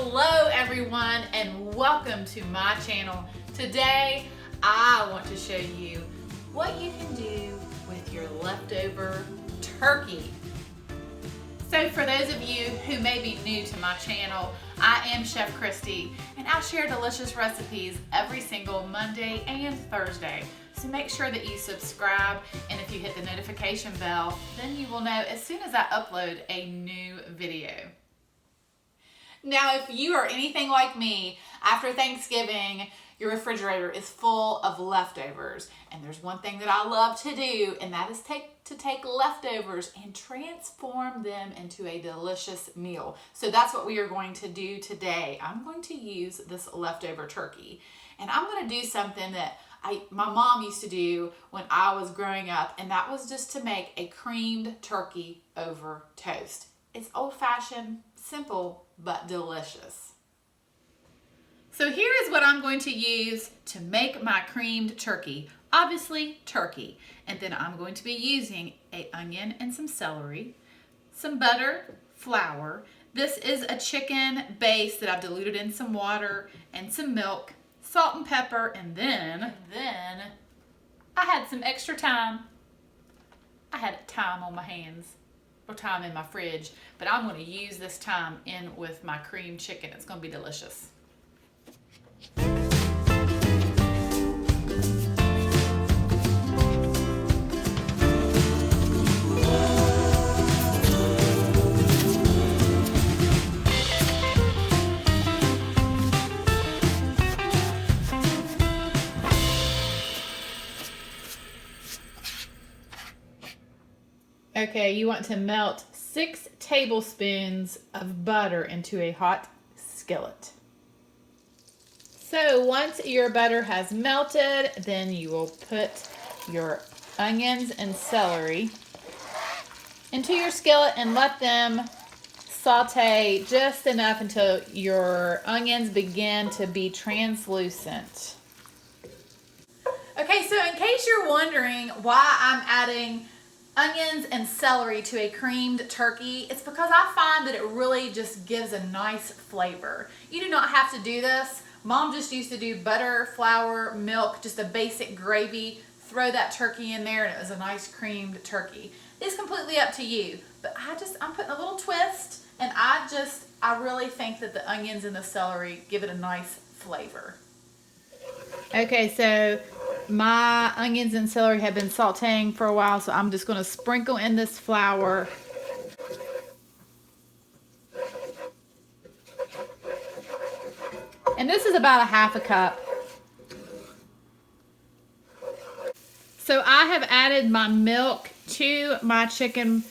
Hello everyone and welcome to my channel. Today I want to show you what you can do with your leftover turkey. So for those of you who may be new to my channel, I am Chef Christy and I share delicious recipes every single Monday and Thursday. So make sure that you subscribe, and if you hit the notification bell, then you will know as soon as I upload a new video. Now, if you are anything like me, after Thanksgiving, your refrigerator is full of leftovers. And there's one thing that I love to do, and that is to take leftovers and transform them into a delicious meal. So that's what we are going to do today. I'm going to use this leftover turkey. And I'm going to do something that my mom used to do when I was growing up, and that was just to make a creamed turkey over toast. It's old-fashioned, simple, but delicious. So here is what I'm going to use to make my creamed turkey. Obviously, turkey. And then I'm going to be using an onion and some celery, some butter, flour. This is a chicken base that I've diluted in some water and some milk, salt and pepper, and then I had some extra thyme. I had thyme on my hands, or thyme in my fridge, but I'm going to use this thyme in with my creamed chicken. It's going to be delicious. Okay, you want to melt 6 tablespoons of butter into a hot skillet. So once your butter has melted, then you will put your onions and celery into your skillet and let them saute just enough until your onions begin to be translucent. Okay, so in case you're wondering why I'm adding onions and celery to a creamed turkey, it's because I find that it really just gives a nice flavor. You do not have to do this. Mom just used to do butter, flour, milk, just a basic gravy, throw that turkey in there, and it was a nice creamed turkey. It's completely up to you, but I'm putting a little twist, and I really think that the onions and the celery give it a nice flavor. Okay, so my onions and celery have been sauteing for a while, so I'm just going to sprinkle in this flour. And this is about a half a cup. So I have added my milk to my chicken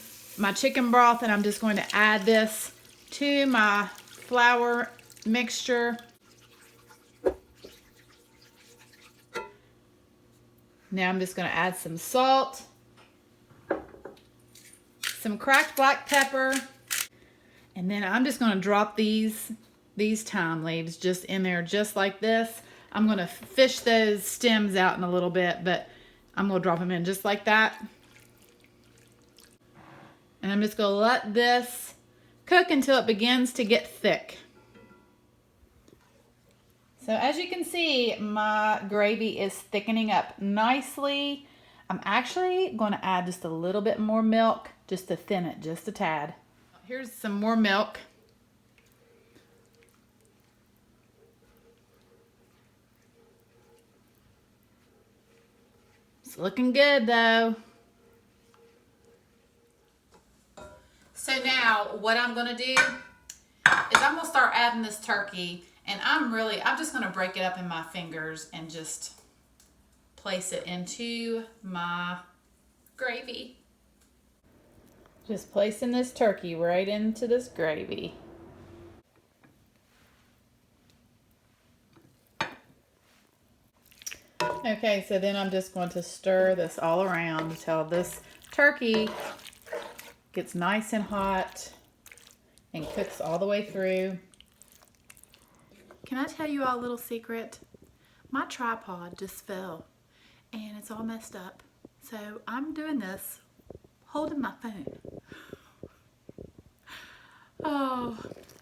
broth, and I'm just going to add this to my flour mixture. Now I'm just going to add some salt, some cracked black pepper, and then I'm just going to drop these thyme leaves just in there just like this. I'm going to fish those stems out in a little bit, but I'm going to drop them in just like that. And I'm just going to let this cook until it begins to get thick. So as you can see, my gravy is thickening up nicely. I'm actually going to add just a little bit more milk just to thin it just a tad. Here's some more milk. It's looking good though. So now what I'm going to do is I'm going to start adding this turkey. And I'm just going to break it up in my fingers and just place it into my gravy. Just placing this turkey right into this gravy. Okay, so then I'm just going to stir this all around until this turkey gets nice and hot and cooks all the way through. Can I tell you all a little secret? My tripod just fell and it's all messed up. So I'm doing this holding my phone. Oh,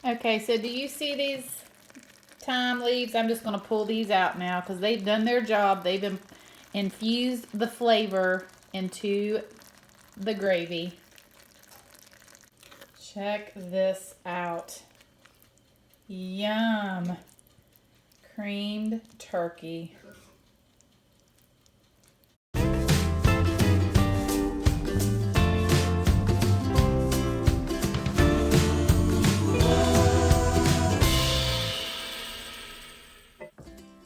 Okay, so do you see these thyme leaves? I'm just going to pull these out now because they've done their job. They've infused the flavor into the gravy. Check this out. Yum. Creamed turkey.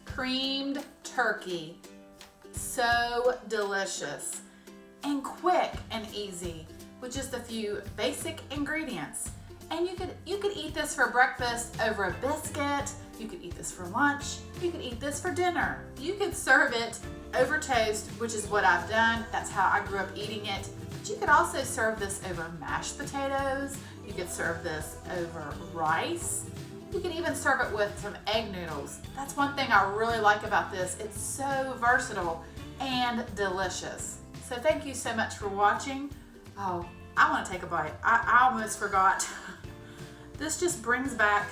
Creamed turkey. So delicious and quick and easy with just a few basic ingredients. And you could eat this for breakfast over a biscuit. You could eat this for lunch. You could eat this for dinner. You could serve it over toast, which is what I've done. That's how I grew up eating it. But you could also serve this over mashed potatoes. You could serve this over rice. You can even serve it with some egg noodles. That's one thing I really like about this. It's so versatile and delicious. So thank you so much for watching. Oh, I want to take a bite. I almost forgot. This just brings back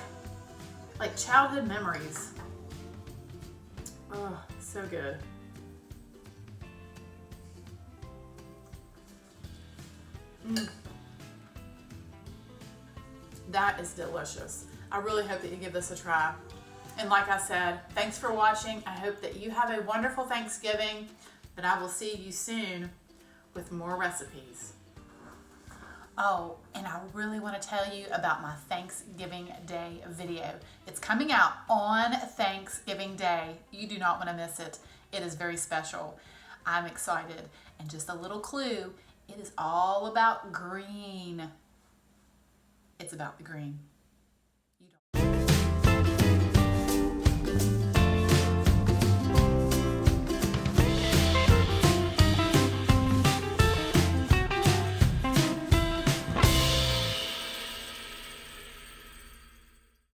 like childhood memories. Oh, so good. That is delicious. I really hope that you give this a try. And like I said, thanks for watching. I hope that you have a wonderful Thanksgiving, and I will see you soon with more recipes. Oh, and I really want to tell you about my Thanksgiving Day video. It's coming out on Thanksgiving Day. You do not want to miss it. It is very special. I'm excited. And just a little clue, it is all about green. It's about the green.